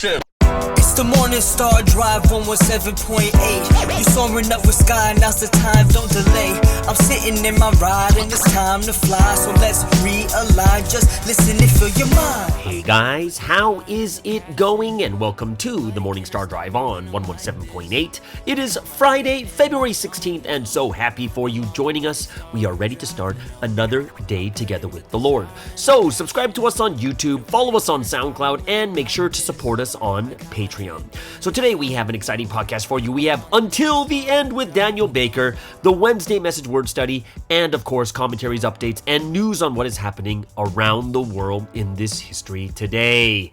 It's the Morning Star Drive 117.8. You soaring up with sky, now's the time, don't delay. I'm sitting in my ride and it's time to fly. So let's realign, just listen and fill your mind. Hey guys, how is it going? And welcome to the Morning Star Drive on 117.8. It is Friday, February 16th, and so happy for you joining us. We are ready to start another day together with the Lord. So subscribe to us on YouTube, follow us on SoundCloud, and make sure to support us on Patreon. So today we have an exciting podcast for you. We have Until the End with Daniel Baker, the Wednesday Message Word Study, and of course commentaries, updates, and news on what is happening around the world in this history today.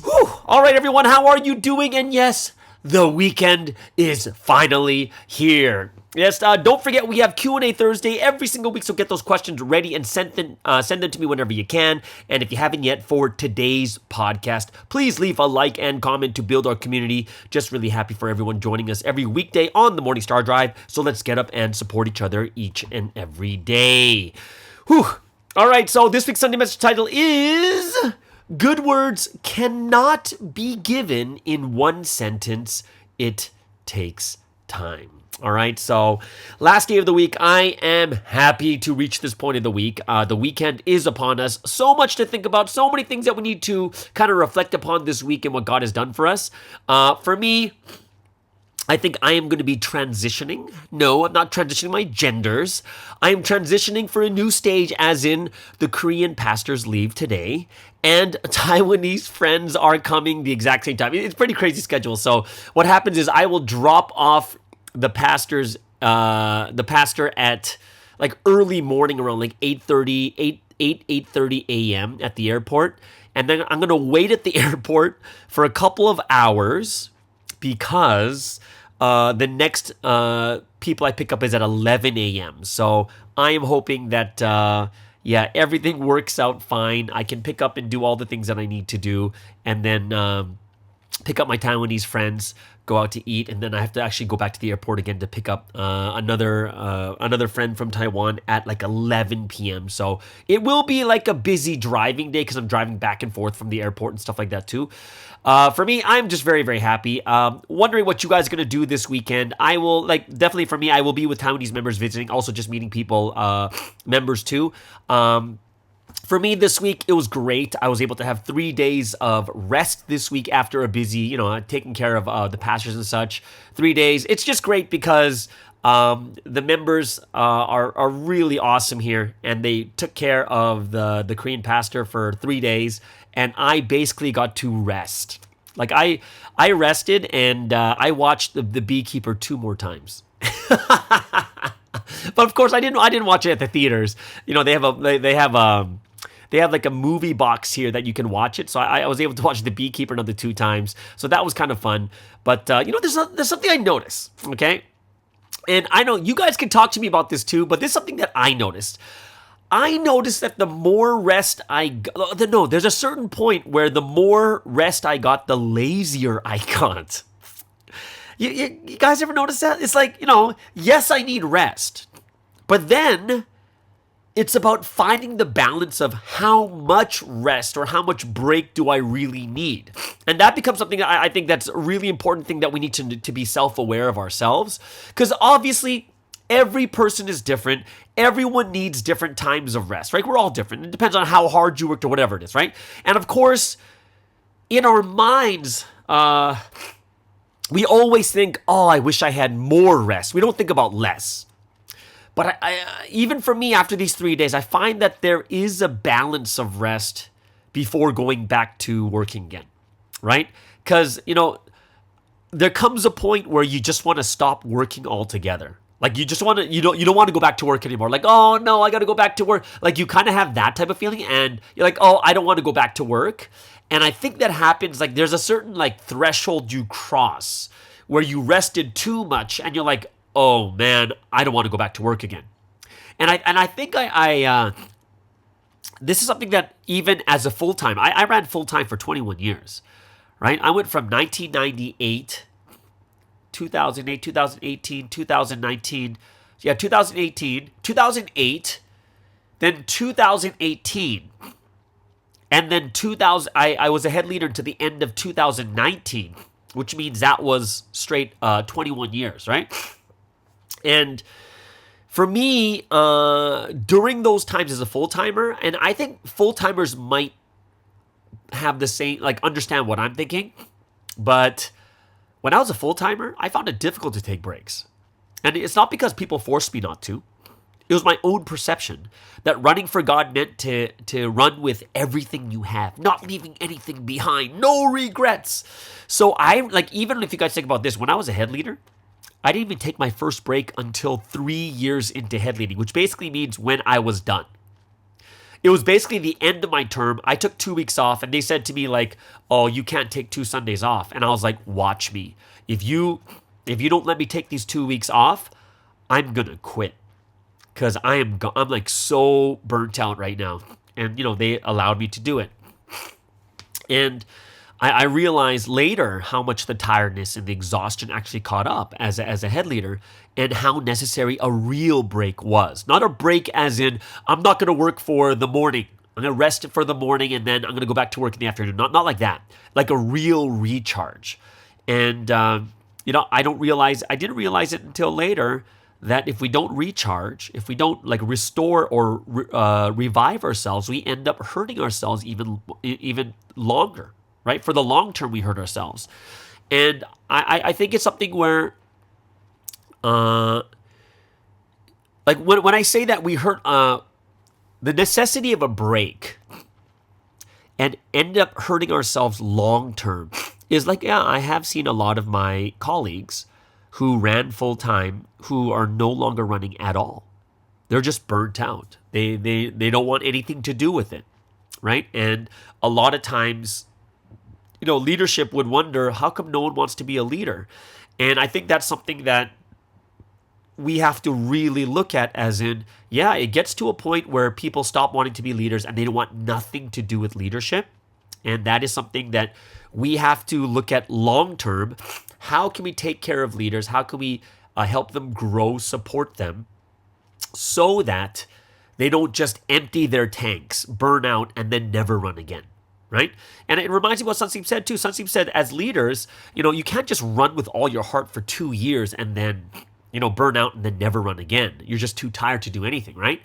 Whew. All right, everyone, how are you doing? And yes, the weekend is finally here. Yes, don't forget we have Q&A Thursday every single week, so get those questions ready and send them to me whenever you can. And if you haven't yet, for today's podcast, please leave a like and comment to build our community. Just really happy for everyone joining us every weekday on the Morning Star Drive. So let's get up and support each other each and every day. Whew. All right, so this week's Sunday message title is Good Words Cannot Be Given in One Sentence. It Takes Time. All right, so last day of the week, I am happy to reach this point of the week. The weekend is upon us. So much to think about, so many things that we need to kind of reflect upon this week and what God has done for us. For me, I think I am going to be transitioning. No, I'm not transitioning my genders. I am transitioning for a new stage, as in the Korean pastors leave today and Taiwanese friends are coming the exact same time. It's a pretty crazy schedule. So what happens is I will drop off the pastor at like early morning around like 8:30 a.m. at the airport. And then I'm going to wait at the airport for a couple of hours because the next people I pick up is at 11 a.m. So I am hoping that, everything works out fine. I can pick up and do all the things that I need to do and then pick up my Taiwanese friends, go out to eat, and then I have to actually go back to the airport again to pick up another friend from Taiwan at like 11 p.m. So it will be like a busy driving day because I'm driving back and forth from the airport and stuff like that too. For me, I'm just very, very happy. Wondering what you guys are going to do this weekend. I will, definitely for me, I will be with Taiwanese members visiting, also just meeting people, members too. For me this week, it was great. I was able to have 3 days of rest this week after a busy, taking care of the pastors and such. 3 days. It's just great because the members are really awesome here, and they took care of the Korean pastor for 3 days, and I basically got to rest. Like I rested, and I watched the Beekeeper 2 more times. But of course, I didn't watch it at the theaters. They have like a movie box here that you can watch it. So I was able to watch The Beekeeper another 2 times. So that was kind of fun. But there's something I noticed. Okay, and I know you guys can talk to me about this too. But there's something that I noticed. I noticed that the more rest I got, there's a certain point where the more rest I got, the lazier I got. You guys ever notice that? It's like, yes, I need rest. But then it's about finding the balance of how much rest or how much break do I really need. And that becomes something that I think that's a really important thing that we need to be self-aware of ourselves. Because obviously, every person is different. Everyone needs different times of rest, right? We're all different. It depends on how hard you worked or whatever it is, right? And of course, in our minds, we always think, oh, I wish I had more rest. We don't think about less. But I even for me, after these 3 days, I find that there is a balance of rest before going back to working again, right? Because, there comes a point where you just want to stop working altogether. Like you just want to, you don't want to go back to work anymore. Like, oh no, I got to go back to work. Like you kind of have that type of feeling, and you're like, oh, I don't want to go back to work. And I think that happens, like there's a certain threshold you cross where you rested too much and you're like, oh man, I don't want to go back to work again. And I think this is something that even as a full-time, I ran full-time for 21 years, right? I went from 1998, 2008, 2018, 2019, 2008, then 2018. And then 2000, I was a head leader to the end of 2019, which means that was straight 21 years, right? And for me, during those times as a full-timer, and I think full-timers might have the same, like understand what I'm thinking, but when I was a full-timer, I found it difficult to take breaks. And it's not because people forced me not to. It was my own perception that running for God meant to run with everything you have, not leaving anything behind, no regrets. So even if you guys think about this, when I was a head leader, I didn't even take my first break until 3 years into head leading, which basically means when I was done. It was basically the end of my term. I took 2 weeks off and they said to me like, oh, you can't take 2 Sundays off. And I was like, watch me. If you don't let me take these 2 weeks off, I'm going to quit. Because I'm like so burnt out right now. And, they allowed me to do it. And I realized later how much the tiredness and the exhaustion actually caught up as a head leader and how necessary a real break was. Not a break as in, I'm not going to work for the morning. I'm going to rest for the morning and then I'm going to go back to work in the afternoon. Not like that. Like a real recharge. And, I didn't realize it until later that if we don't recharge, if we don't restore or revive ourselves, we end up hurting ourselves even longer, right? For the long term, we hurt ourselves. And I think it's something where, when I say that we hurt, the necessity of a break and end up hurting ourselves long term is I have seen a lot of my colleagues who ran full time, who are no longer running at all. They're just burnt out. They don't want anything to do with it, right? And a lot of times, leadership would wonder, how come no one wants to be a leader? And I think that's something that we have to really look at as in, it gets to a point where people stop wanting to be leaders and they don't want nothing to do with leadership. And that is something that we have to look at long term. How can we take care of leaders? How can we help them grow, support them so that they don't just empty their tanks, burn out, and then never run again, right? And it reminds me of what Sunseem said too. Sunseem said as leaders, you can't just run with all your heart for 2 years and then, burn out and then never run again. You're just too tired to do anything, right?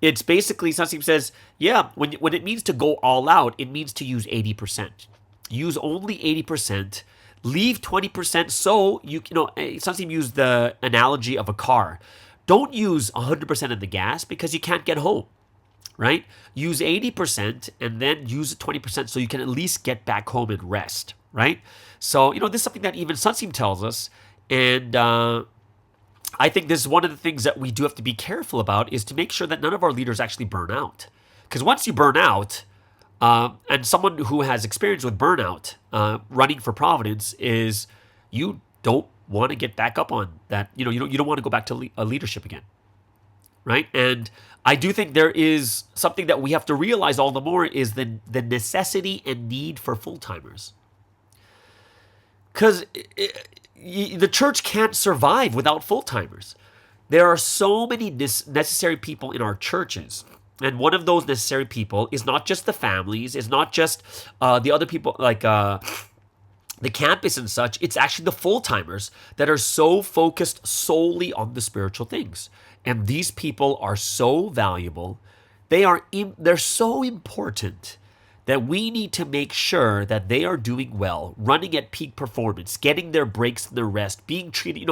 It's basically, Sunseem says, when it means to go all out, it means to use 80%. Use only 80%. Leave 20% so Sunseem used the analogy of a car. Don't use 100% of the gas because you can't get home, right? Use 80% and then use 20% so you can at least get back home and rest, right? So, this is something that even Sunseem tells us. And I think this is one of the things that we do have to be careful about is to make sure that none of our leaders actually burn out. Because once you burn out, and someone who has experience with burnout, running for Providence, is you don't want to get back up on that. You don't want to go back to leadership again, right? And I do think there is something that we have to realize all the more is the necessity and need for full-timers. Because the church can't survive without full-timers. There are so many necessary people in our churches. And one of those necessary people is not just the families, is not just the other people the campus and such. It's actually the full-timers that are so focused solely on the spiritual things. And these people are so valuable. They're so important that we need to make sure that they are doing well, running at peak performance, getting their breaks and their rest, being treated.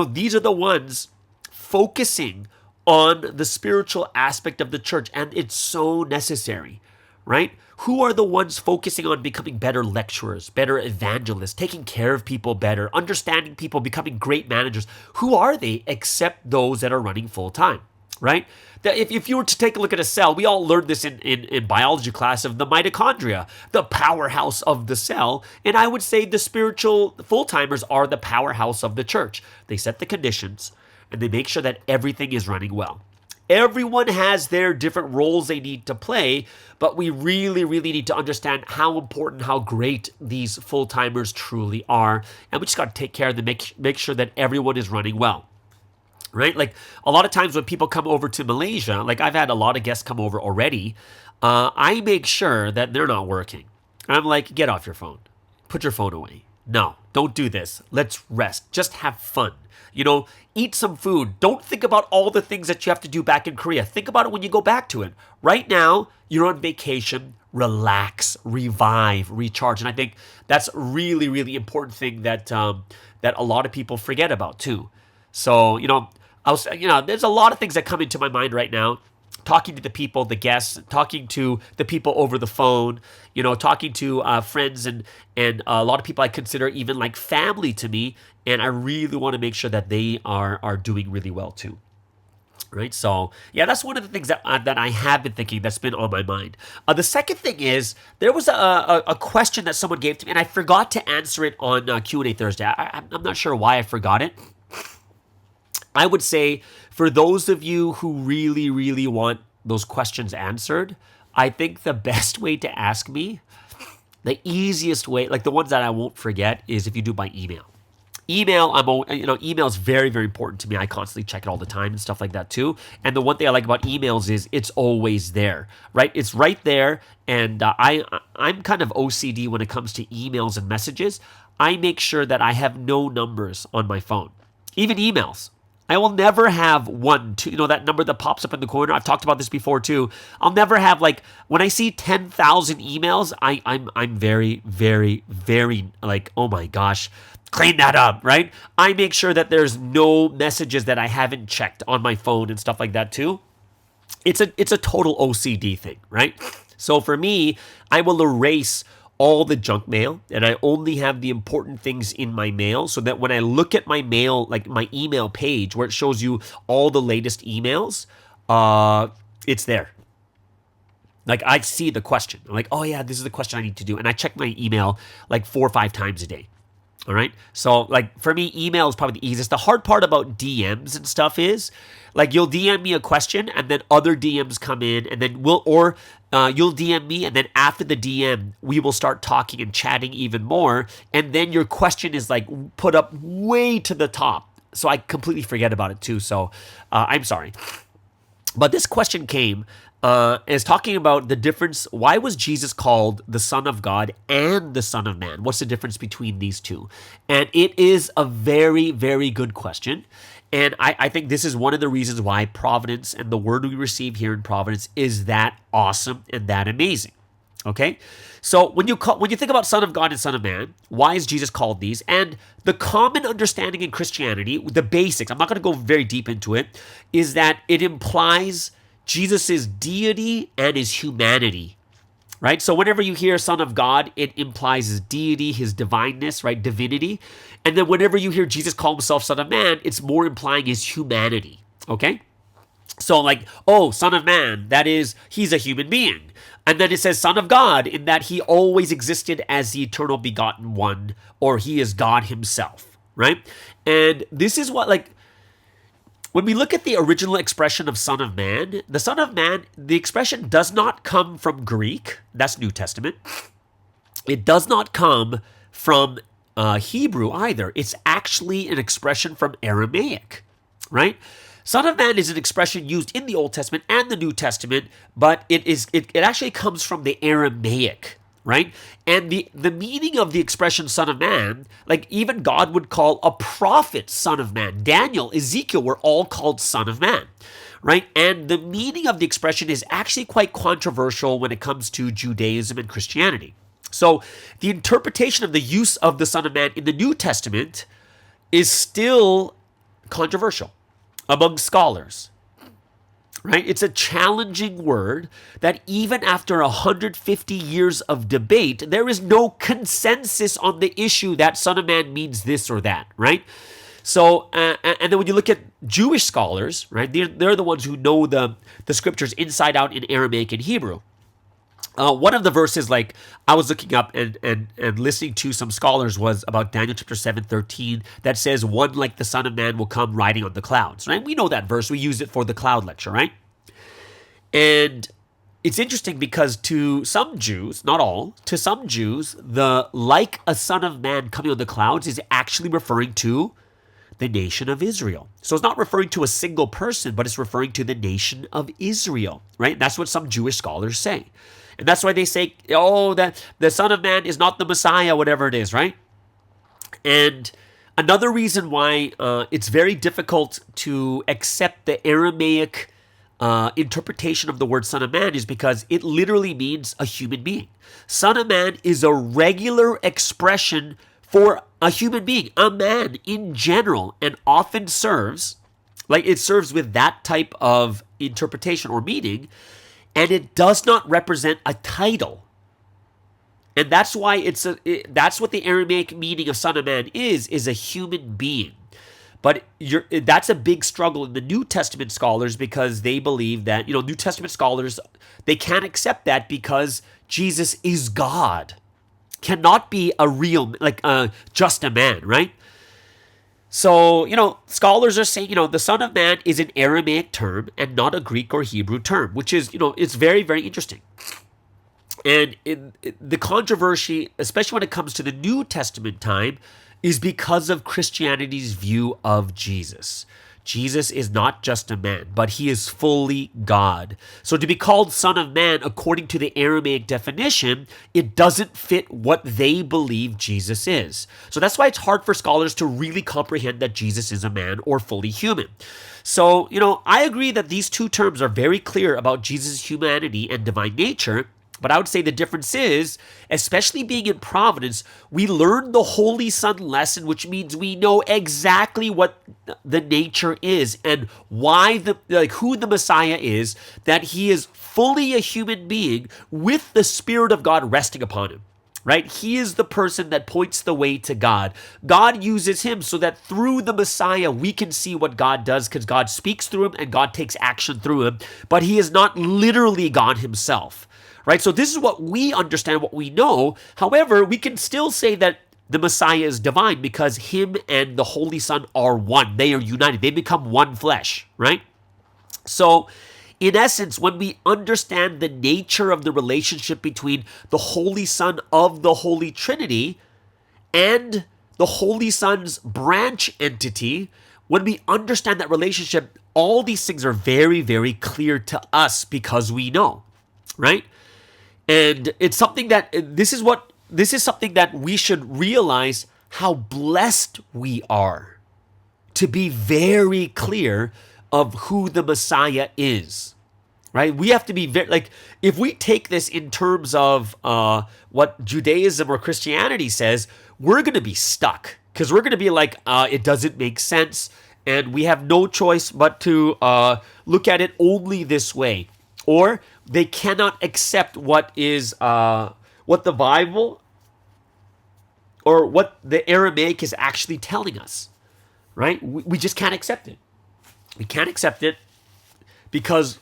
These are the ones focusing on the spiritual aspect of the church, and it's so necessary, right? Who are the ones focusing on becoming better lecturers, better evangelists, taking care of people better, understanding people, becoming great managers? Who are they except those that are running full-time, right? If you were to take a look at a cell, we all learned this in biology class of the mitochondria, the powerhouse of the cell, and I would say the spiritual full-timers are the powerhouse of the church. They set the conditions, and they make sure that everything is running well. Everyone has their different roles they need to play, but we really, really need to understand how important, how great these full-timers truly are, and we just got to take care of them, make sure that everyone is running well. right? Like a lot of times when people come over to Malaysia, like I've had a lot of guests come over already, I make sure that they're not working. I'm like, get off your phone. Put your phone away. No, don't do this. Let's rest. Just have fun. Eat some food. Don't think about all the things that you have to do back in Korea. Think about it when you go back to it. Right now, you're on vacation. Relax, revive, recharge. And I think that's a really, really important thing that that a lot of people forget about too. So, there's a lot of things that come into my mind right now. Talking to the people, the guests, talking to the people over the phone, talking to friends and a lot of people I consider even like family to me. And I really want to make sure that they are doing really well too. Right. So, yeah, that's one of the things that I have been thinking that's been on my mind. The second thing is there was a question that someone gave to me and I forgot to answer it on Q&A Thursday. I'm not sure why I forgot it. I would say for those of you who really, really want those questions answered, I think the best way to ask me, the easiest way, like the ones that I won't forget, is if you do by email. Email is very, very important to me. I constantly check it all the time and stuff like that too. And the one thing I like about emails is it's always there, right? It's right there. And I'm kind of OCD when it comes to emails and messages. I make sure that I have no numbers on my phone, even emails. I will never have 1, 2, that number that pops up in the corner. I've talked about this before too. I'll never have when I see 10,000 emails, I'm very, very, very like, oh my gosh, clean that up, right? I make sure that there's no messages that I haven't checked on my phone and stuff like that too. It's a total OCD thing, right? So for me, I will erase all the junk mail, and I only have the important things in my mail so that when I look at my mail, like my email page where it shows you all the latest emails, it's there. Like I see the question. I'm like, oh yeah, this is the question I need to do. And I check my email like 4 or 5 times a day. All right. So like for me, email is probably the easiest. The hard part about DMs and stuff is like you'll DM me a question and then other DMs come in and then you'll DM me and then after the DM, we will start talking and chatting even more. And then your question is like put up way to the top. So I completely forget about it too. So I'm sorry. But this question came is talking about the difference. Why was Jesus called the Son of God and the Son of Man? What's the difference between these two? And it is a very, very good question. And I think this is one of the reasons why Providence and the word we receive here in Providence is that awesome and that amazing. Okay? So when you think about Son of God and Son of Man, why is Jesus called these? And the common understanding in Christianity, the basics, I'm not going to go very deep into it, is that it implies Jesus' deity and his humanity, right? So whenever you hear Son of God, it implies his deity, his divineness, right? Divinity. And then whenever you hear Jesus call himself Son of Man, it's more implying his humanity, okay? So like, oh, Son of Man, that is, he's a human being. And then it says Son of God in that he always existed as the eternal begotten one, or he is God himself, right? And this is what when we look at the original expression of Son of Man, the Son of Man, the expression does not come from Greek. That's New Testament. It does not come from Hebrew either. It's actually an expression from Aramaic, right? Son of Man is an expression used in the Old Testament and the New Testament, but it actually comes from the Aramaic, right? And the meaning of the expression Son of Man, like even God would call a prophet Son of Man. Daniel, Ezekiel were all called Son of Man, right? And the meaning of the expression is actually quite controversial when it comes to Judaism and Christianity. So the interpretation of the use of the Son of Man in the New Testament is still controversial among scholars. Right? It's a challenging word that even after 150 years of debate, there is no consensus on the issue that Son of Man means this or that, right? So, and then when you look at Jewish scholars, right, they're the ones who know the scriptures inside out in Aramaic and Hebrew. One of the verses, like I was looking up and listening to some scholars, was about Daniel chapter 7:13 that says, "One like the Son of Man will come riding on the clouds." Right? We know that verse. We use it for the cloud lecture, right? And it's interesting because to some Jews, not all, to some Jews, the like a Son of Man coming on the clouds is actually referring to the nation of Israel. So it's not referring to a single person, but it's referring to the nation of Israel, right? That's what some Jewish scholars say. And that's why they say, oh, that the Son of Man is not the Messiah, whatever it is, right? And another reason why it's very difficult to accept the Aramaic interpretation of the word Son of Man is because it literally means a human being. Son of Man is a regular expression for a human being, a man in general, and often serves with that type of interpretation or meaning, and it does not represent a title. And that's why that's what the Aramaic meaning of Son of Man is a human being. But that's a big struggle in the New Testament scholars because they believe that, New Testament scholars, they can't accept that because Jesus is God. Cannot be a real, just a man, right? So, scholars are saying, the Son of Man is an Aramaic term and not a Greek or Hebrew term, which is, it's very, very interesting. And the controversy, especially when it comes to the New Testament time, is because of Christianity's view of Jesus. Jesus is not just a man, but he is fully God. So to be called Son of Man, according to the Aramaic definition, it doesn't fit what they believe Jesus is. So that's why it's hard for scholars to really comprehend that Jesus is a man or fully human. So, I agree that these two terms are very clear about Jesus' humanity and divine nature. But I would say the difference is, especially being in Providence, we learn the Holy Son lesson, which means we know exactly what the nature is and why who the Messiah is, that he is fully a human being with the Spirit of God resting upon him. Right? He is the person that points the way to God. God uses him so that through the Messiah, we can see what God does because God speaks through him and God takes action through him. But he is not literally God himself. Right? So this is what we understand, what we know. However, we can still say that the Messiah is divine because him and the Holy Son are one. They are united. They become one flesh, right? So in essence, when we understand the nature of the relationship between the Holy Son of the Holy Trinity and the Holy Son's branch entity, when we understand that relationship, all these things are very, very clear to us because we know, right? And it's something that this is something that we should realize how blessed we are to be very clear of who the Messiah is, right? We have to be very, if we take this in terms of what Judaism or Christianity says, we're going to be stuck because we're going to be it doesn't make sense. And we have no choice but to look at it only this way. Or they cannot accept what the Bible or what the Aramaic is actually telling us, right? We just can't accept it. We can't accept it because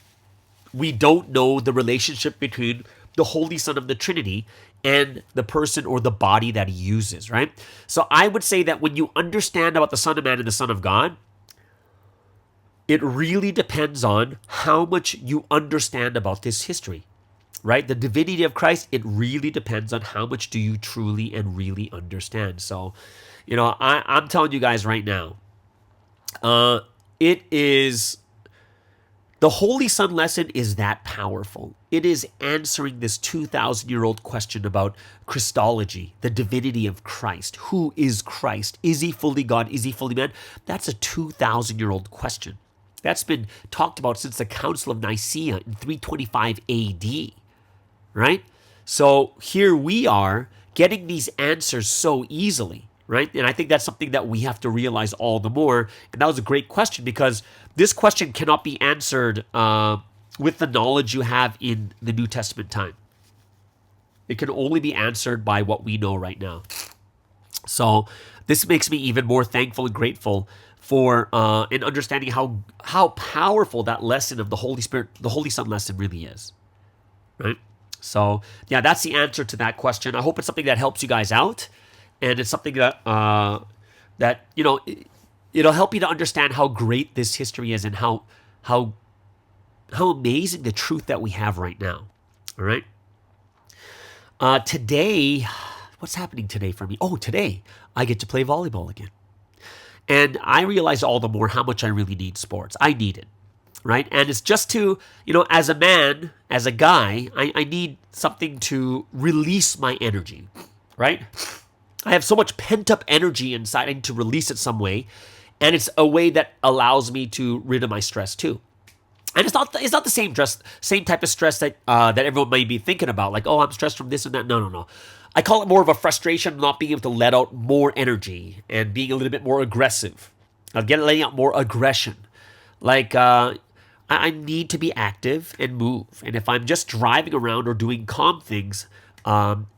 we don't know the relationship between the Holy Son of the Trinity and the person or the body that he uses, right? So I would say that when you understand about the Son of Man and the Son of God, it really depends on how much you understand about this history, right? The divinity of Christ, it really depends on how much do you truly and really understand. So, I'm telling you guys right now, it is, the Holy Son lesson is that powerful. It is answering this 2,000-year-old question about Christology, the divinity of Christ. Who is Christ? Is he fully God? Is he fully man? That's a 2,000-year-old question. That's been talked about since the Council of Nicaea in 325 AD, right? So here we are getting these answers so easily, right? And I think that's something that we have to realize all the more. And that was a great question because this question cannot be answered with the knowledge you have in the New Testament time. It can only be answered by what we know right now. So this makes me even more thankful and grateful for in understanding how powerful that lesson of the Holy Spirit, the Holy Son lesson really is, right? So yeah, that's the answer to that question. I hope it's something that helps you guys out, and it's something that it'll help you to understand how great this history is and how amazing the truth that we have right now. All right. Today, what's happening today for me? Oh, today I get to play volleyball again. And I realize all the more how much I really need sports. I need it, right? And it's just to, as a man, as a guy, I need something to release my energy, right? I have so much pent-up energy inside. I need to release it some way. And it's a way that allows me to rid of my stress too. And it's not the same type of stress that everyone may be thinking about, like, oh, I'm stressed from this and that. No. I call it more of a frustration of not being able to let out more energy and being a little bit more aggressive. Letting out more aggression. Like, I need to be active and move. And if I'm just driving around or doing calm things,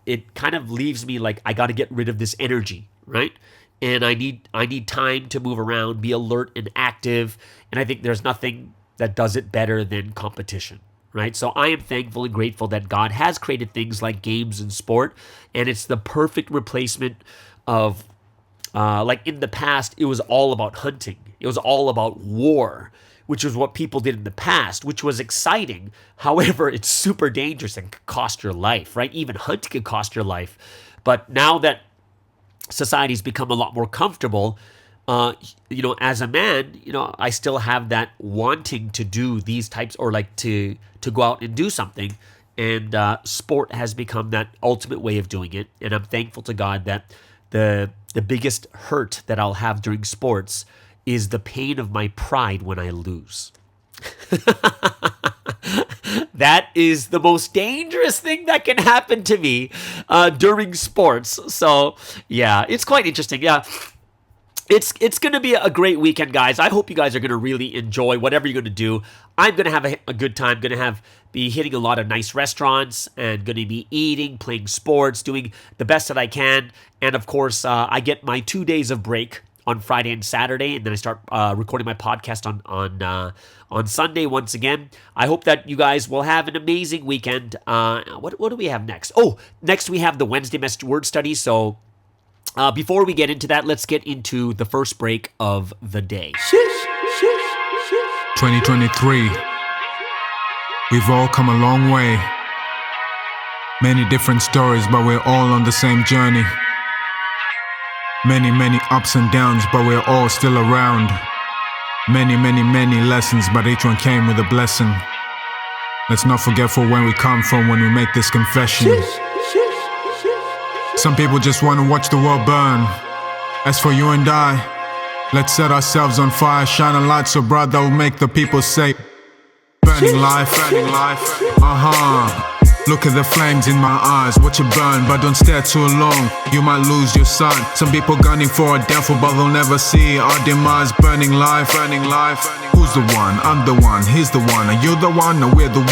it kind of leaves me like I got to get rid of this energy, right? And I need time to move around, be alert and active. And I think there's nothing that does it better than competition, right? So I am thankful and grateful that God has created things like games and sport, and it's the perfect replacement of, like in the past, it was all about hunting. It was all about war, which is what people did in the past, which was exciting. However, it's super dangerous and could cost your life, right? Even hunting could cost your life. But now that society's become a lot more comfortable, as a man, I still have that wanting to do these types, or like to go out and do something. And sport has become that ultimate way of doing it. And I'm thankful to God that the biggest hurt that I'll have during sports is the pain of my pride when I lose. That is the most dangerous thing that can happen to me during sports. So, yeah, it's quite interesting. Yeah. It's going to be a great weekend, guys. I hope you guys are going to really enjoy whatever you're going to do. I'm going to have a good time. Going to be hitting a lot of nice restaurants and going to be eating, playing sports, doing the best that I can. And of course, I get my 2 days of break on Friday and Saturday, and then I start recording my podcast on Sunday once again. I hope that you guys will have an amazing weekend. What do we have next? Oh, next we have the Wednesday Message Word Study. So before we get into that, let's get into the first break of the day. 2023. We've all come a long way. Many different stories, but we're all on the same journey. Many, many ups and downs, but we're all still around. Many, many, many lessons, but each one came with a blessing. Let's not forget for where we come from when we make this confession. Some people just want to watch the world burn. As for you and I, let's set ourselves on fire, shine a light so bright that will make the people say, burning life, Look at the flames in my eyes, watch it burn, but don't stare too long, you might lose your sight. Some people gunning for our downfall, but they'll never see our demise. Burning life. Who's the one? I'm the one, he's the one. Are you the one? No, we're the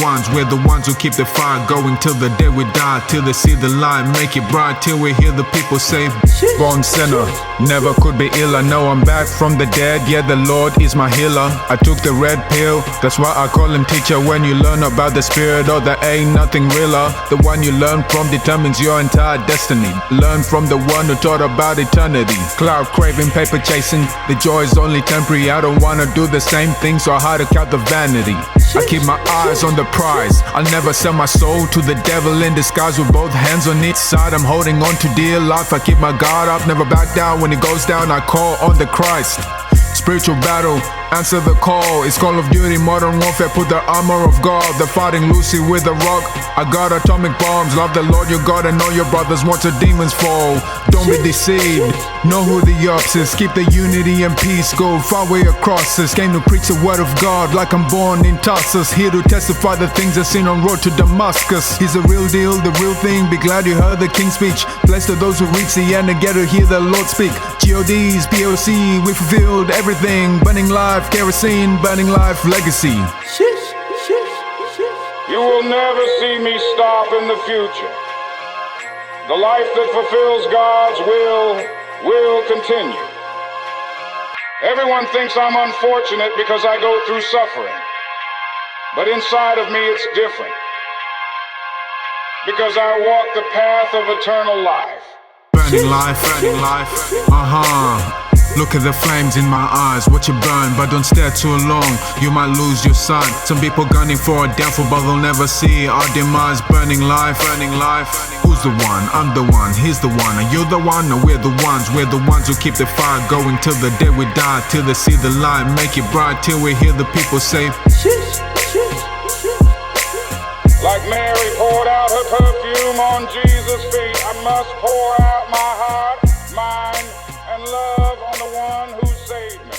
ones who keep the fire going till the day we die, till they see the light, make it bright, till we hear the people say, born sinner, never could be ill. I know I'm back from the dead, yeah, the Lord is my healer. I took the red pill, that's why I call him teacher. When you learn about the spirit, oh, there ain't nothing realer. The one you learn from determines your entire destiny. Learn from the one who taught about eternity. Cloud craving, paper chasing, the joy is only temporary. I don't wanna do the same thing, so I hard to count the vanity. I keep my eyes on the prize, I'll never sell my soul to the devil in disguise. With both hands on each side, I'm holding on to dear life. I keep my guard up, never back down. When it goes down, I call on the Christ. Spiritual battle, answer the call. It's Call of Duty, modern warfare, put the armor of God. They're fighting Lucy with a rock, I got atomic bombs. Love the Lord your God and know your brothers once your demons fall. Don't be deceived, know who the ops is. Keep the unity and peace, go far way across this. Came to preach the word of God like I'm born in Tarsus. Here to testify the things I've seen on road to Damascus. He's the real deal, the real thing, be glad you heard the King's speech. Blessed are those who reach the end and get to hear the Lord speak. GODs, POC, we fulfilled everything. Burning life, kerosene, burning life, legacy. You will never see me stop in the future. The life that fulfills God's will continue. Everyone thinks I'm unfortunate because I go through suffering. But inside of me it's different. Because I walk the path of eternal life. Burning life, Look at the flames in my eyes, watch it burn, but don't stare too long, you might lose your sight. Some people gunning for our downfall, but they'll never see our demise. Burning life. Who's the one? I'm the one, he's the one. Are you the one or we're the ones? We're the ones who keep the fire going till the day we die, till they see the light, make it bright, till we hear the people say shish, shish, shish. Like Mary poured out her perfume on Jesus' feet, I must pour out my heart, mind, and love on the one who saved me.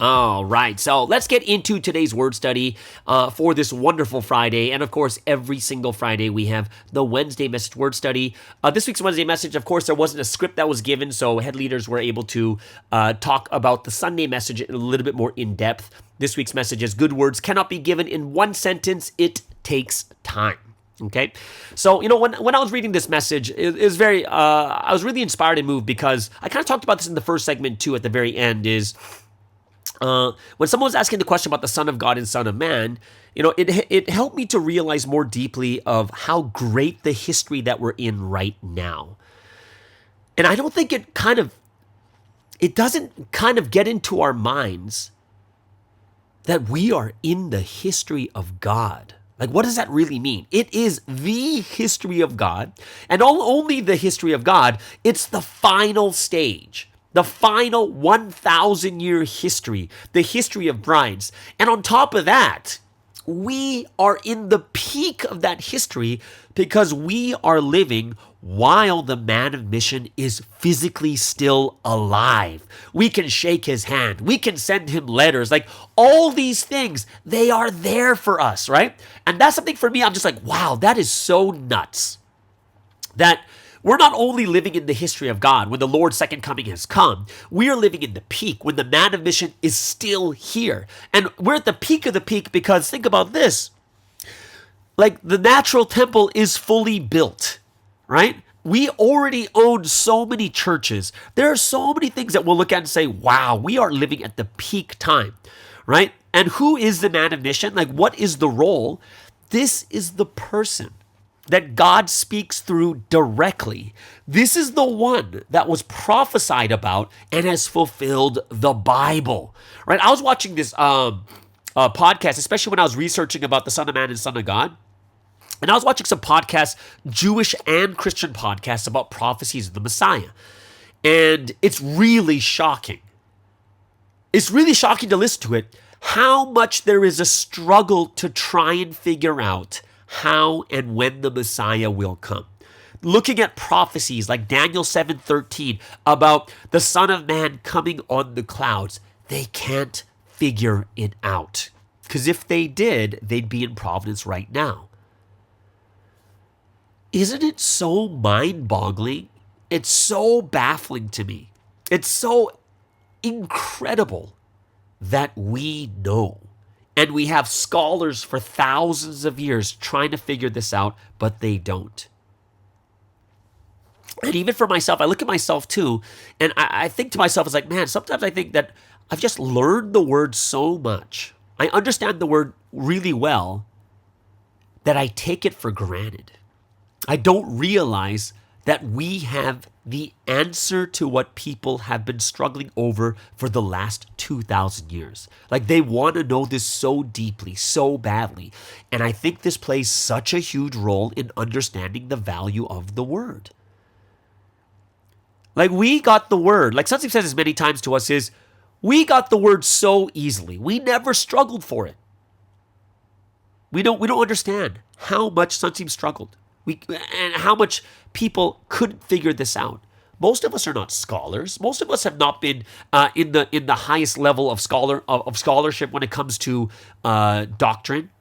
All right, so let's get into today's word study for this wonderful Friday. And of course, every single Friday we have the Wednesday message word study. This week's Wednesday message, of course, there wasn't a script that was given, so head leaders were able to talk about the Sunday message a little bit more in depth. This week's message is good words cannot be given in one sentence. It takes time. Okay, so when I was reading this message, it was very I was really inspired and moved because I kind of talked about this in the first segment too. At the very end is. When someone was asking the question about the Son of God and Son of Man, it helped me to realize more deeply of how great the history that we're in right now. And I don't think it doesn't kind of get into our minds that we are in the history of God. Like, what does that really mean? It is the history of God, and only the history of God. It's the final stage. The final 1,000-year history, the history of brides. And on top of that, we are in the peak of that history because we are living while the man of mission is physically still alive. We can shake his hand. We can send him letters. Like, all these things, they are there for us, right? And that's something for me, I'm just like, wow, that is so nuts. That we're not only living in the history of God when the Lord's second coming has come, we are living in the peak when the man of mission is still here. And we're at the peak of the peak because think about this. Like, the natural temple is fully built, right? We already own so many churches. There are so many things that we'll look at and say, wow, we are living at the peak time, right? And who is the man of mission? Like, what is the role? This is the person that God speaks through directly. This is the one that was prophesied about and has fulfilled the Bible, right? I was watching this podcast, especially when I was researching about the Son of Man and Son of God. And I was watching some podcasts, Jewish and Christian podcasts about prophecies of the Messiah. And it's really shocking. It's really shocking to listen to it, how much there is a struggle to try and figure out how and when the Messiah will come. Looking at prophecies like Daniel 7:13 about the Son of Man coming on the clouds, they can't figure it out. Because if they did, they'd be in Providence right now. Isn't it so mind-boggling? It's so baffling to me. It's so incredible that we know. And we have scholars for thousands of years trying to figure this out, but they don't. And even for myself, I look at myself too, and I think to myself, it's like, man, sometimes I think that I've just learned the word so much. I understand the word really well that I take it for granted. I don't realize that we have the answer to what people have been struggling over for the last 2,000 years. Like, they want to know this so deeply, so badly. And I think this plays such a huge role in understanding the value of the word. Like, we got the word, like Sunstein says this many times to us, is we got the word so easily. We never struggled for it. We don't understand how much Sunstein struggled. And how much people couldn't figure this out. Most of us are not scholars. Most of us have not been in the highest level of scholarship when it comes to doctrine.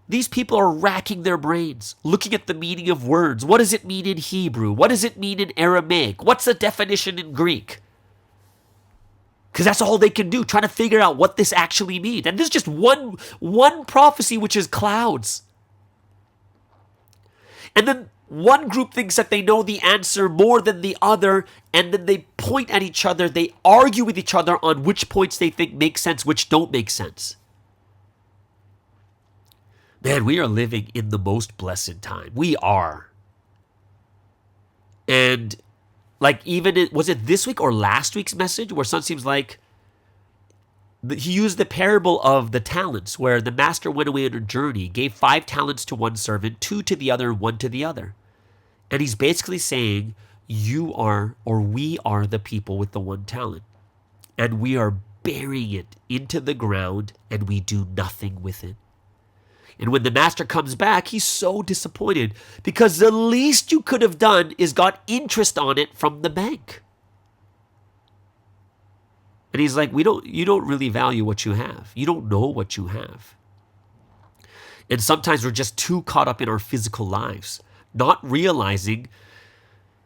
These people are racking their brains, looking at the meaning of words. What does it mean in Hebrew? What does it mean in Aramaic? What's the definition in Greek? Because that's all they can do, trying to figure out what this actually means. And this is just one prophecy, which is clouds. And then one group thinks that they know the answer more than the other, and then they point at each other. They argue with each other on which points they think make sense, which don't make sense. Man, we are living in the most blessed time. We are. And like, even was it this week or last week's message where Sun seems like he used the parable of the talents, where the master went away on a journey, gave 5 talents to one servant, 2 to the other, and 1 to the other. And he's basically saying, you are, or we are, the people with the 1 talent. And we are burying it into the ground, and we do nothing with it. And when the master comes back, he's so disappointed, because the least you could have done is got interest on it from the bank. And he's like, you don't really value what you have. You don't know what you have. And sometimes we're just too caught up in our physical lives, not realizing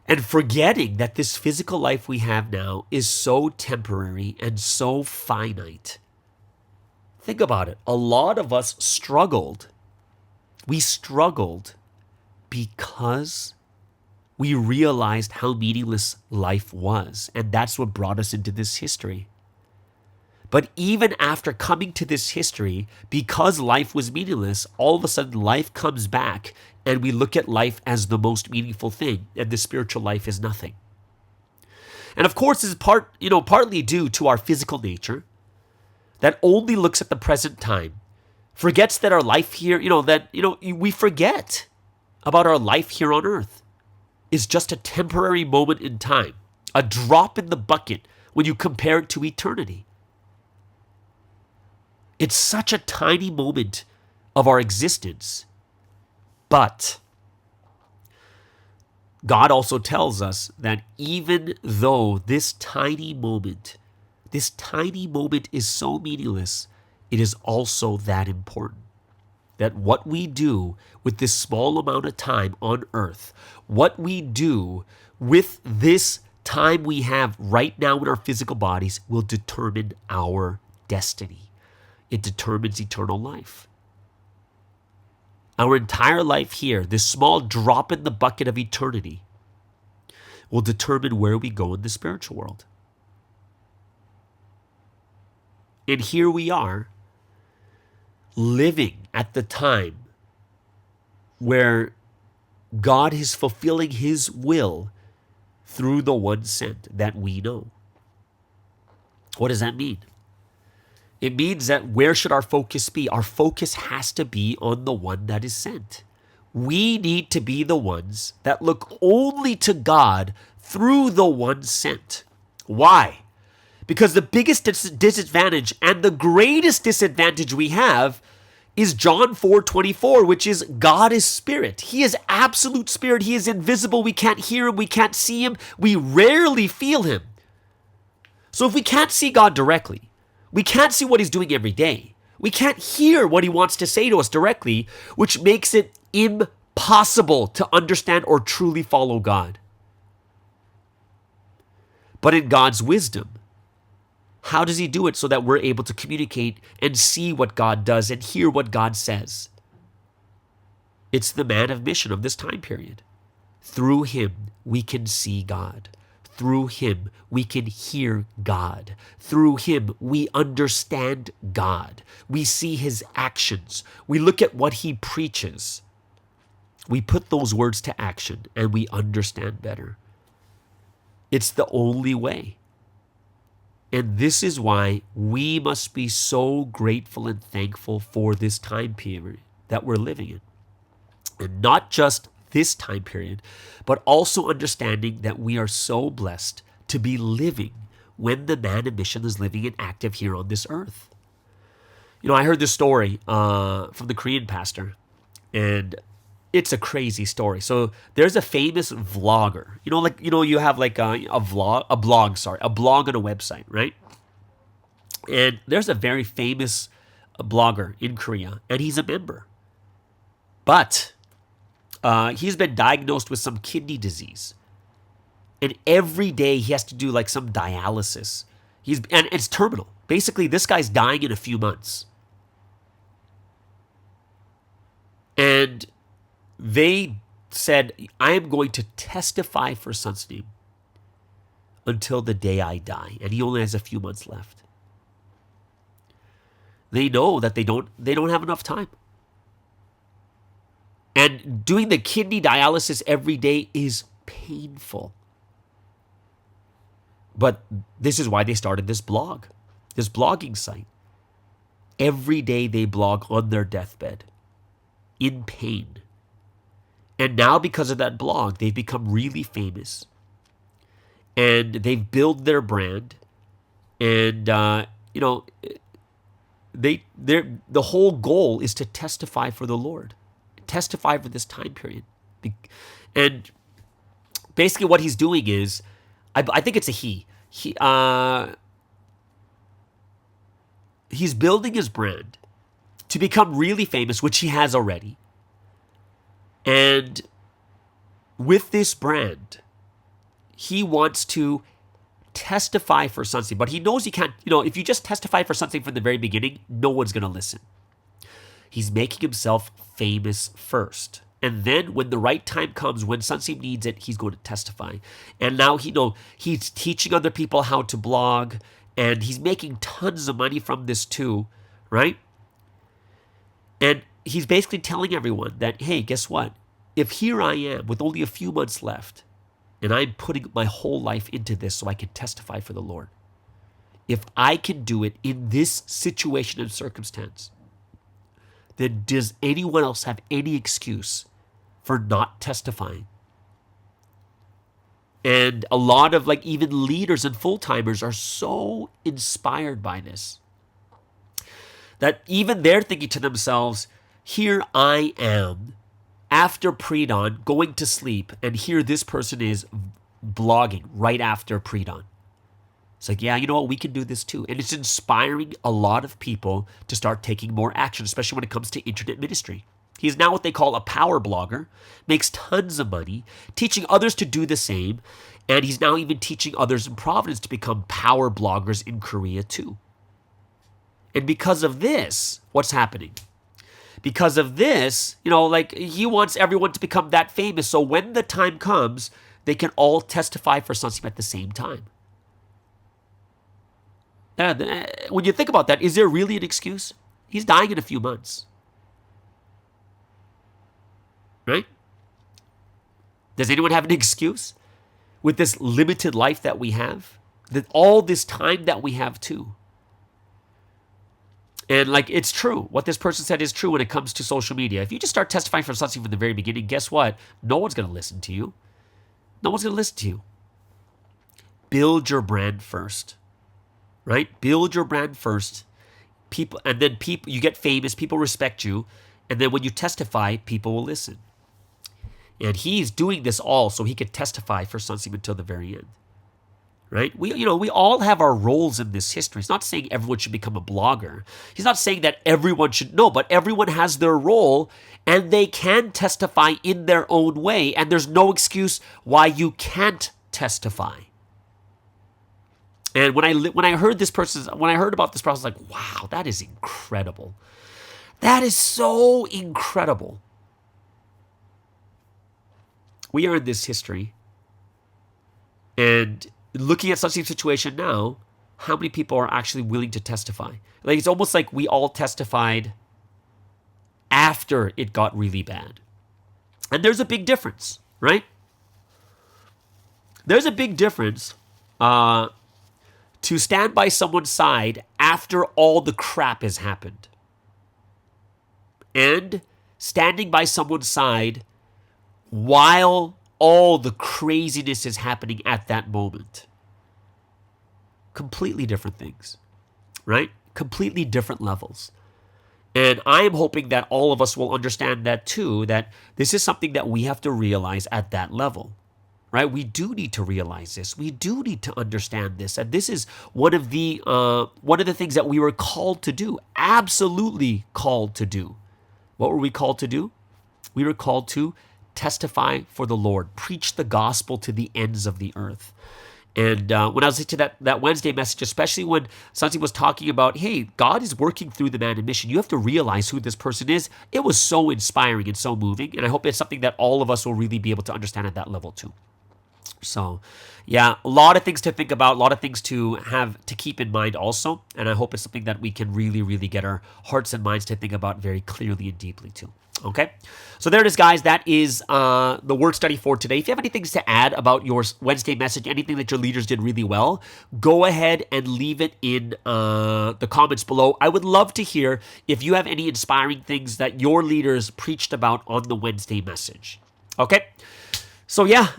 and forgetting that this physical life we have now is so temporary and so finite. Think about it. A lot of us struggled. We struggled because we realized how meaningless life was. And that's what brought us into this history. But even after coming to this history, because life was meaningless, all of a sudden life comes back and we look at life as the most meaningful thing, and the spiritual life is nothing. And of course, this is partly due to our physical nature that only looks at the present time, forgets that our life here, we forget about our life here on earth is just a temporary moment in time, a drop in the bucket when you compare it to eternity. It's such a tiny moment of our existence. But God also tells us that even though this tiny moment is so meaningless, it is also that important. That what we do with this small amount of time on earth, what we do with this time we have right now in our physical bodies will determine our destiny. It determines eternal life. Our entire life here, this small drop in the bucket of eternity, will determine where we go in the spiritual world. And here we are, living at the time where God is fulfilling His will through the one sent that we know. What does that mean? It means that where should our focus be? Our focus has to be on the one that is sent. We need to be the ones that look only to God through the one sent. Why? Because the biggest disadvantage and the greatest disadvantage we have is John 4:24, which is God is spirit. He is absolute spirit. He is invisible. We can't hear him. We can't see him. We rarely feel him. So if we can't see God directly, we can't see what he's doing every day, we can't hear what he wants to say to us directly, which makes it impossible to understand or truly follow God. But in God's wisdom, how does he do it so that we're able to communicate and see what God does and hear what God says? It's the man of mission of this time period. Through him, we can see God. Through him, we can hear God. Through him, we understand God. We see his actions. We look at what he preaches. We put those words to action and we understand better. It's the only way. And this is why we must be so grateful and thankful for this time period that we're living in. And not just this time period, but also understanding that we are so blessed to be living when the man of mission is living and active here on this earth. I heard this story from the Korean pastor, and it's a crazy story. So there's a famous vlogger. You have like a blog on a website, right? And there's a very famous blogger in Korea, and he's a member. But he's been diagnosed with some kidney disease. And every day he has to do like some dialysis. And it's terminal. Basically, this guy's dying in a few months. And they said, I am going to testify for son's name until the day I die. And he only has a few months left. They know that they don't have enough time. And doing the kidney dialysis every day is painful. But this is why they started this blog. this blogging site. Every day they blog on their deathbed, in pain. And now because of that blog, they've become really famous. And they've built their brand. And, the whole goal is to testify for the Lord. Testify for this time period. And basically what he's doing is, I think it's a he. He's building his brand to become really famous, which he has already. And with this brand, he wants to testify for something. But he knows he can't, if you just testify for something from the very beginning, no one's going to listen. He's making himself famous first. And then when the right time comes, when Sunseam needs it, he's going to testify. And now he's teaching other people how to blog. And he's making tons of money from this too, right? And he's basically telling everyone that, hey, guess what? If here I am with only a few months left, and I'm putting my whole life into this so I can testify for the Lord. If I can do it in this situation and circumstance, then does anyone else have any excuse for not testifying? And a lot of even leaders and full-timers are so inspired by this that even they're thinking to themselves, here I am after pre-dawn going to sleep, and here this person is blogging right after pre-dawn. It's like, yeah, you know what? We can do this too. And it's inspiring a lot of people to start taking more action, especially when it comes to internet ministry. He's now what they call a power blogger, makes tons of money, teaching others to do the same. And he's now even teaching others in Providence to become power bloggers in Korea too. And because of this, what's happening? Because of this, he wants everyone to become that famous. So when the time comes, they can all testify for something at the same time. When you think about that, is there really an excuse? He's dying in a few months. Right? Does anyone have an excuse with this limited life that we have? All this time that we have too. And it's true. What this person said is true when it comes to social media. If you just start testifying for something from the very beginning, guess what? No one's going to listen to you. No one's going to listen to you. Build your brand first. Right? Build your brand first. You get famous, people respect you, and then when you testify, people will listen. And he's doing this all so he could testify for Sunseam until the very end. Right? We all have our roles in this history. He's not saying everyone should become a blogger. He's not saying that everyone should know, but everyone has their role and they can testify in their own way. And there's no excuse why you can't testify. And when I heard about this process, I was like, wow, that is incredible. That is so incredible. We are in this history. And looking at such a situation now, how many people are actually willing to testify? It's almost like we all testified after it got really bad. And there's a big difference, right? There's a big difference to stand by someone's side after all the crap has happened. And standing by someone's side while all the craziness is happening at that moment. Completely different things, right? Completely different levels. And I am hoping that all of us will understand that too, that this is something that we have to realize at that level, right? We do need to realize this. We do need to understand this. And this is one of the things that we were called to do, absolutely called to do. What were we called to do? We were called to testify for the Lord, preach the gospel to the ends of the earth. And when I was listening to that Wednesday message, especially when Santi was talking about, hey, God is working through the man in mission, you have to realize who this person is. It was so inspiring and so moving. And I hope it's something that all of us will really be able to understand at that level too. So yeah, a lot of things to think about, a lot of things to have to keep in mind also. And I hope it's something that we can really, really get our hearts and minds to think about very clearly and deeply too. Okay, so there it is, guys. That is the word study for today. If you have anything to add about your Wednesday message, anything that your leaders did really well, go ahead and leave it in the comments below. I would love to hear if you have any inspiring things that your leaders preached about on the Wednesday message. Okay, so yeah,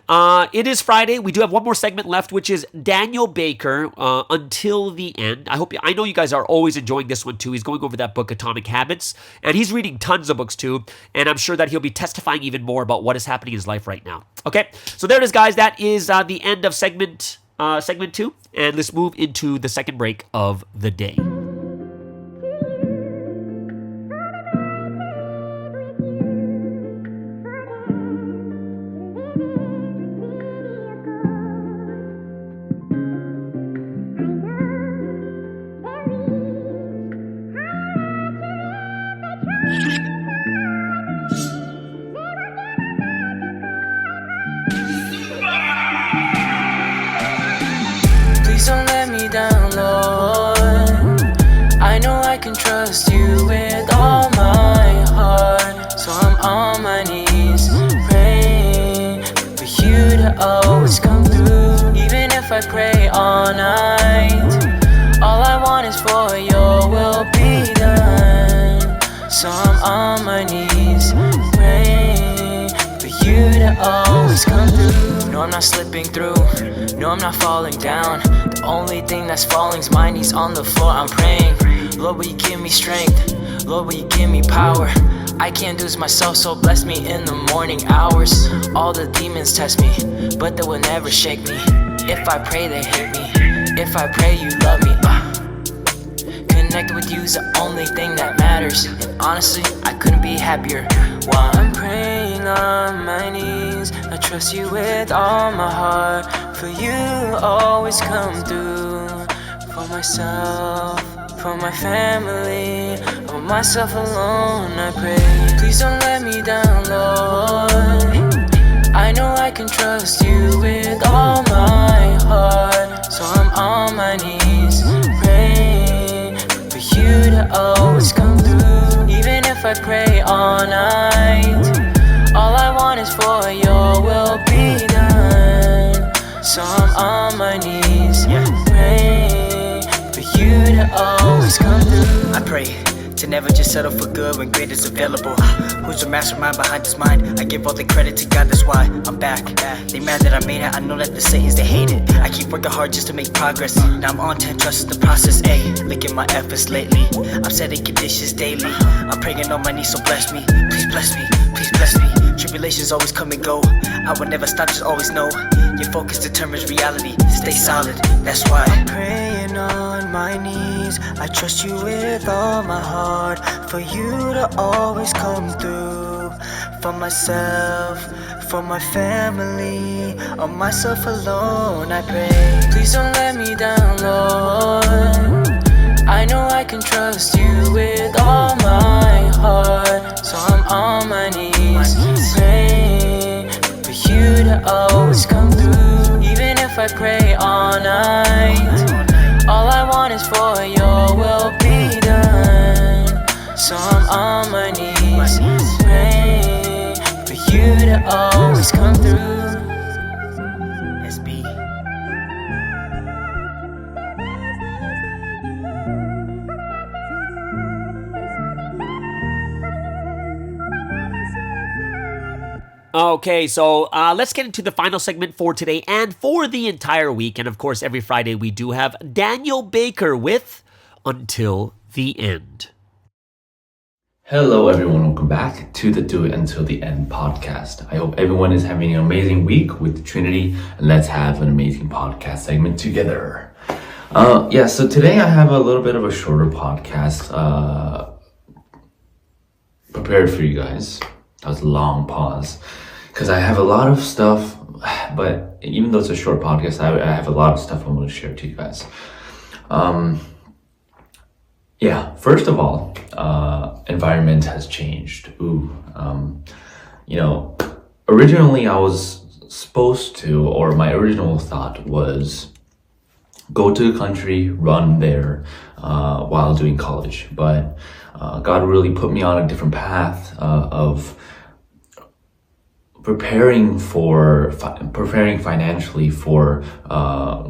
it is Friday. We do have one more segment left, which is Daniel Baker, Until the End. I know you guys are always enjoying this one too. He's going over that book, Atomic Habits, and he's reading tons of books too, and I'm sure that he'll be testifying even more about what is happening in his life right now. Okay, so there it is, guys. That is the end of segment 2, and let's move into the second break of the day. Please don't let me down, Lord. I know I can trust you with all my heart. So I'm on my knees, praying for you to always come through. Even if I pray all night, all I want is for your will be done. So I'm on my knees, praying for you to always come through. No, I'm not slipping through. No, I'm not falling down. The only thing that's falling's my knees on the floor. I'm praying, Lord, will you give me strength? Lord, will you give me power? I can't do this myself, so bless me in the morning hours. All the demons test me, but they will never shake me. If I pray, they hate me. If I pray, you love me. Connected with you's the only thing that matters. And honestly, I couldn't be happier. While I'm praying on my knees, I trust you with all my heart. For you always come through. For myself, for my family, for myself alone I pray. Please don't let me down, Lord. I know I can trust you with all my heart. So I'm on my knees, praying for you to always come through. Even if I pray all night, all I want is for your will be done. So I'm on my knees, praying for you to always come through. I pray to never just settle for good when great is available. Who's the mastermind behind this mind? I give all the credit to God, that's why I'm back. They mad that I made it, I know that the Satans, they hate it. I keep working hard just to make progress. Now I'm on 10, trust the process, ayy. Look at my efforts lately, I'm setting conditions daily. I'm praying on my knees, so bless me. Please bless me, please bless me. Tribulations always come and go, I will never stop, just always know your focus determines reality, stay solid, that's why I'm praying on my knees, I trust you with all my heart. For you to always come through. For myself, for my family, on myself alone I pray. Please don't let me down, Lord. I know I can trust you with all my heart. So I'm on my knees, praying for you to always come through. Even if I pray all night, all I want is for your will be done. So I'm on my knees, praying for you to always come through. SB. Okay, so let's get into the final segment for today and for the entire week. And of course, every Friday we do have Daniel Baker with Until the End. Hello everyone, welcome back to the Do It Until the End podcast. I hope everyone is having an amazing week with the Trinity, and let's have an amazing podcast segment together. So today I have a little bit of a shorter podcast prepared for you guys. That was a long pause because I have a lot of stuff, but even though it's a short podcast, I have a lot of stuff I want to share to you guys. First of all, environment has changed. Originally I was supposed to, or my original thought was go to the country, run there while doing college. But God really put me on a different path of preparing financially for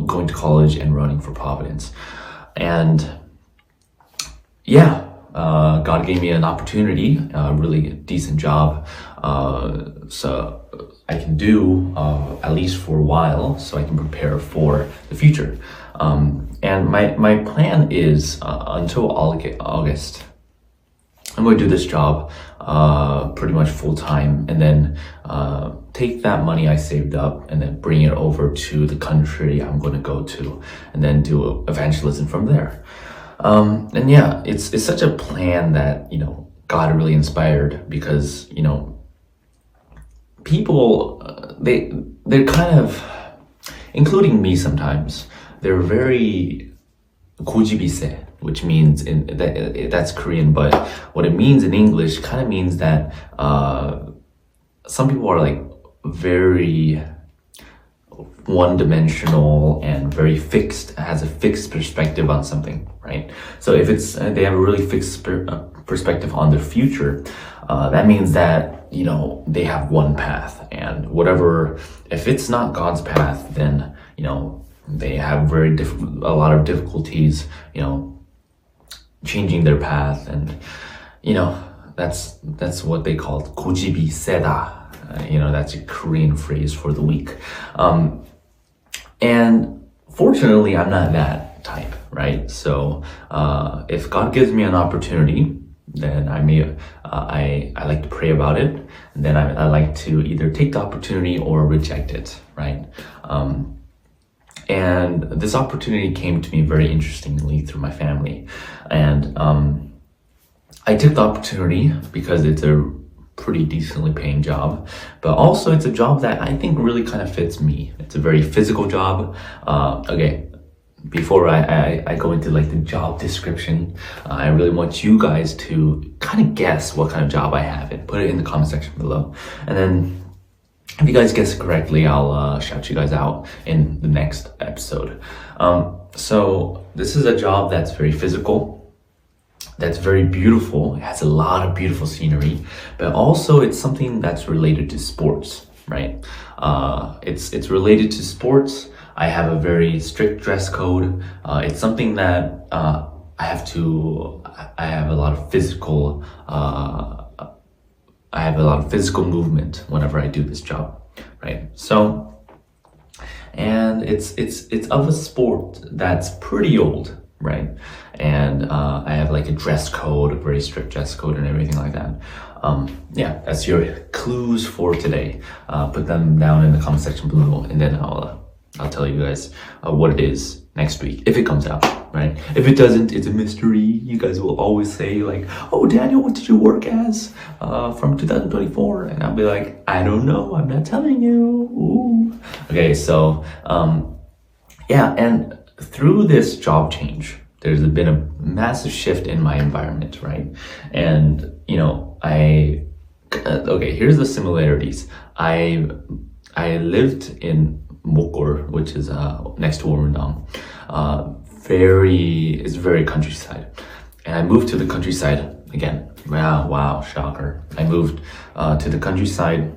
going to college and running for Providence. And God gave me an opportunity, a really decent job, so I can do at least for a while, so I can prepare for the future. And my plan is until August, I'm going to do this job pretty much full time, and then take that money I saved up and then bring it over to the country I'm going to go to, and then do evangelism from there. And yeah, it's such a plan that, God really inspired, because, people, they're kind of, including me sometimes, they're very 고집이세, which means that's Korean, but what it means in English kind of means that some people are like very one-dimensional and very fixed, has a fixed perspective on something, right? So if they have a really fixed perspective on their future, that means that they have one path, and if it's not God's path, then they have a lot of difficulties changing their path. And that's what they call 고집이 세다. That's a Korean phrase for the weak. And fortunately, I'm not that type, right? So if God gives me an opportunity, then I like to pray about it, and then I like to either take the opportunity or reject it, right? And this opportunity came to me very interestingly through my family, and I took the opportunity because it's a pretty decently paying job, but also it's a job that I think really kind of fits me. It's a very physical job. Okay, before I go into like the job description, I really want you guys to kind of guess what kind of job I have and put it in the comment section below. And then if you guys guess it correctly, I'll shout you guys out in the next episode. So this is a job that's very physical, that's very beautiful. It has a lot of beautiful scenery, but also it's something that's related to sports, right? It's related to sports. I have a very strict dress code. It's something that I have a lot of physical movement whenever I do this job, right? So, and it's of a sport that's pretty old, right? And I have like a dress code, a very strict dress code and everything like that. That's your clues for today. Put them down in the comment section below, and then I'll tell you guys what it is next week, if it comes out, right? If it doesn't, it's a mystery. You guys will always say like, oh, Daniel, what did you work as from 2024? And I'll be like, I don't know, I'm not telling you. Ooh. Okay, so and through this job change, there's been a massive shift in my environment, right? And here's the similarities. I lived in Mokor, which is next to Warmerdam. It's very countryside, and I moved to the countryside again. Wow, shocker! I moved to the countryside,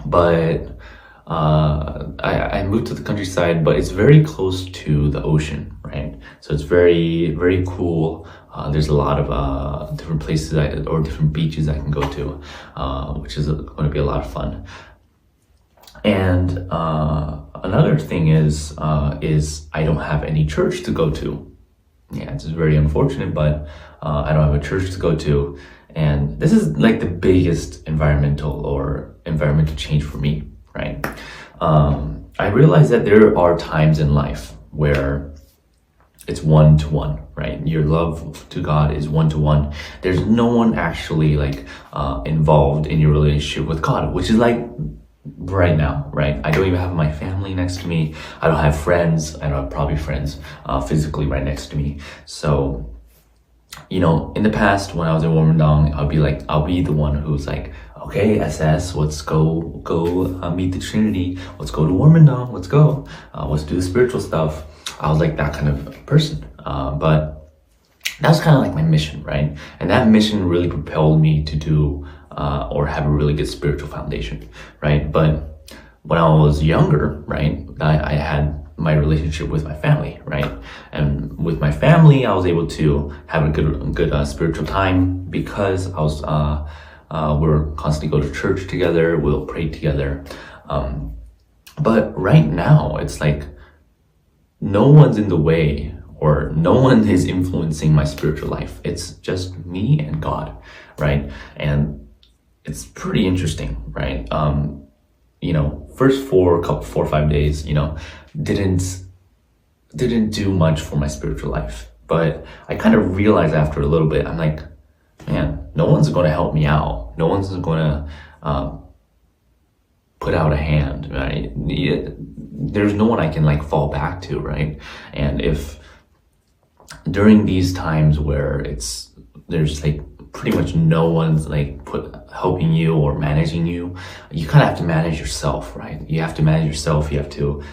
but I moved to the countryside, but it's very close to the ocean, right? So it's very, very cool. There's a lot of different places or different beaches I can go to, which is going to be a lot of fun. And another thing is I don't have any church to go to. Yeah, it's very unfortunate, but I don't have a church to go to. And this is like the biggest environmental change for me, right? I realized that there are times in life where it's one-to-one, right? Your love to God is one-to-one. There's no one actually like involved in your relationship with God, which is like right now, right? I don't even have my family next to me. I don't have friends. I don't have probably friends physically right next to me. So in the past when I was in Warmerdong, I'll be the one who's like, okay, SS, let's go meet the Trinity. Let's go to Warmerdong. Let's go. Let's do the spiritual stuff. I was like that kind of person. But that was kind of like my mission, right? And that mission really propelled me to do or have a really good spiritual foundation, right? But when I was younger, right, I had my relationship with my family, right? And with my family, I was able to have a good spiritual time because I was we're constantly go to church together, we'll pray together. But right now, it's like no one's in the way or no one is influencing my spiritual life. It's just me and God, right? And it's pretty interesting, right? First 4 or 5 days, didn't do much for my spiritual life. But I kind of realized after a little bit, I'm like, man, no one's going to help me out. No one's going to put out a hand, right? There's no one I can like fall back to, right? And if during these times where there's like pretty much no one's like helping you or managing you, you kind of have to manage yourself, right? You have to manage yourself. You have to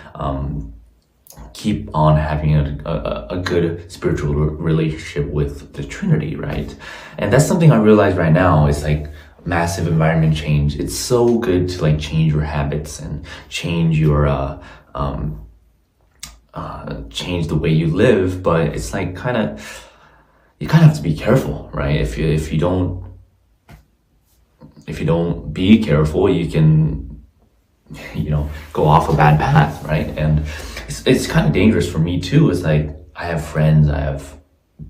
keep on having a good spiritual relationship with the Trinity, right? And that's something I realize right now is like massive environment change. It's so good to like change your habits and change your change the way you live, but it's like you kind of have to be careful, right? If you don't be careful, you can go off a bad path, right? And it's kind of dangerous for me too. It's like I have friends, I have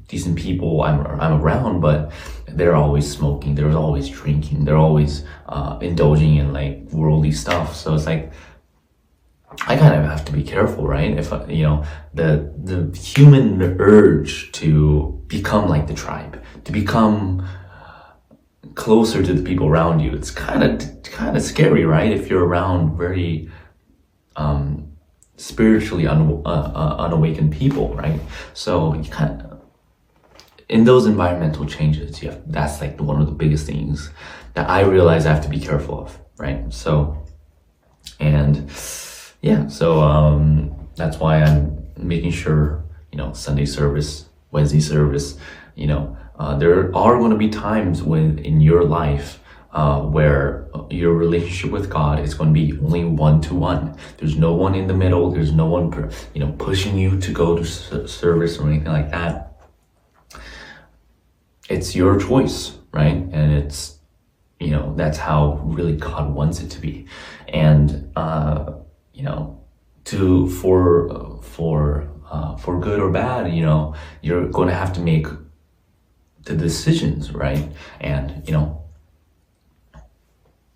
decent people I'm around, but they're always smoking, they're always drinking, they're always indulging in like worldly stuff. So it's like I kind of have to be careful, right? If the human urge to become like the tribe, to become closer to the people around you, it's kind of scary, right? If you're around very spiritually unawakened people, right? So you kind of, in those environmental changes, that's like one of the biggest things that I realize I have to be careful of, right? So, and yeah, so that's why I'm making sure, Sunday service, Wednesday service, there are going to be times when in your life where your relationship with God is going to be only 1-to-1. There's no one in the middle. There's no one, pushing you to go to service or anything like that. It's your choice, right? And it's, that's how really God wants it to be. And, for good or bad, you're going to have to make the decisions, right? And,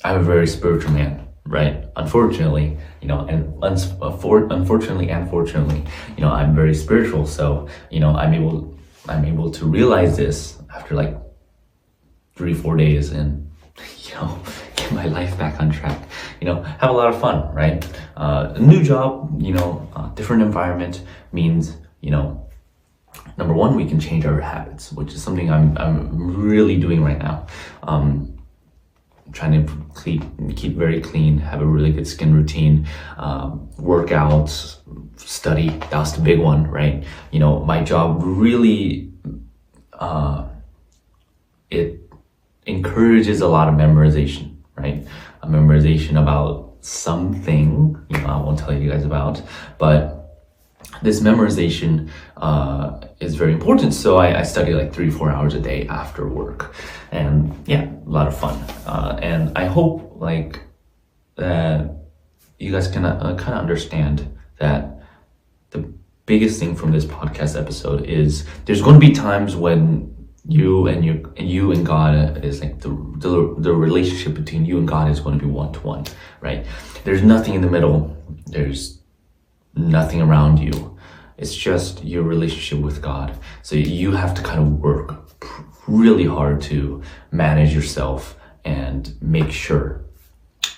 I'm a very spiritual man, right? Unfortunately, unfortunately and fortunately, I'm very spiritual. So, I'm able to realize this after like 3-4 days and, get my life back on track, have a lot of fun, right? A new job, different environment means, number one, we can change our habits, which is something I'm really doing right now. Trying to keep very clean, have a really good skin routine, workouts, study. That was the big one, right? My job really, it encourages a lot of memorization, right? A memorization about something, I won't tell you guys about, but this memorization is very important. So I study like 3-4 hours a day after work, and yeah, a lot of fun. And I hope like that you guys can kind of understand that the biggest thing from this podcast episode is there's going to be times when you and God is like the relationship between you and God is going to be 1-to-1, right? There's nothing in the middle. There's nothing around you. It's just your relationship with God. So you have to kind of work really hard to manage yourself and make sure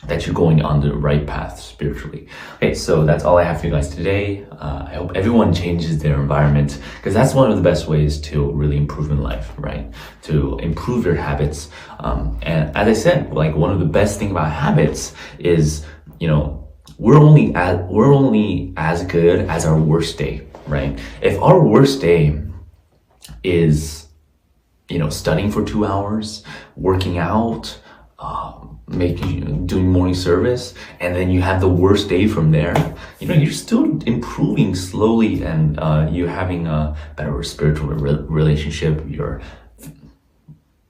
that you're going on the right path spiritually. Okay, so that's all I have for you guys today. I hope everyone changes their environment, because that's one of the best ways to really improve in life, right? To improve your habits. And as I said, like, one of the best thing about habits is, we're only as good as our worst day, right? If our worst day is, studying for 2 hours, working out, doing morning service, and then you have the worst day from there, you're still improving slowly, and you're having a better spiritual relationship.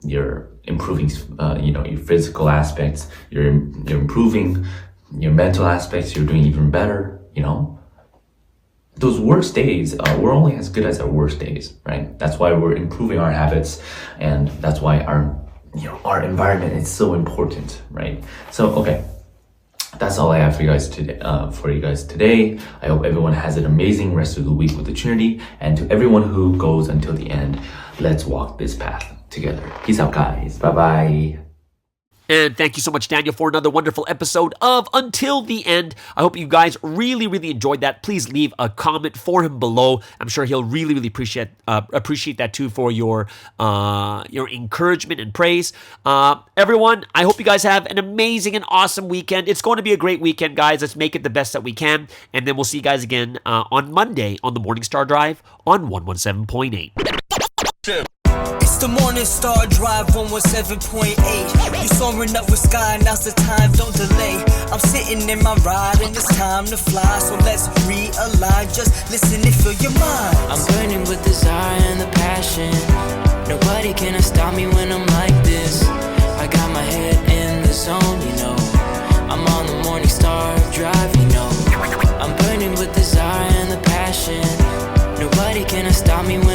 You're improving, your physical aspects. You're improving your mental aspects. You're doing even better. Those worst days, we're only as good as our worst days, right? That's why we're improving our habits, and that's why our environment is so important, right? So, okay, that's all I have for you guys today. I hope everyone has an amazing rest of the week with the Trinity, and to everyone who goes until the end, let's walk this path together. Peace out, guys. Bye-bye. And thank you so much, Daniel, for another wonderful episode of Until the End. I hope you guys really, really enjoyed that. Please leave a comment for him below. I'm sure he'll really, really appreciate that too, for your encouragement and praise. Everyone, I hope you guys have an amazing and awesome weekend. It's going to be a great weekend, guys. Let's make it the best that we can. And then we'll see you guys again on Monday on the Morning Star Drive on 117.8. It's the Morning Star Drive 117.8. You soaring up with sky, now's the time, don't delay. I'm sitting in my ride and it's time to fly. So let's realign, just listen and fill your mind. I'm burning with desire and the passion. Nobody can stop me when I'm like this. I got my head in the zone, I'm on the Morning Star Drive, I'm burning with desire and the passion. Nobody can stop me when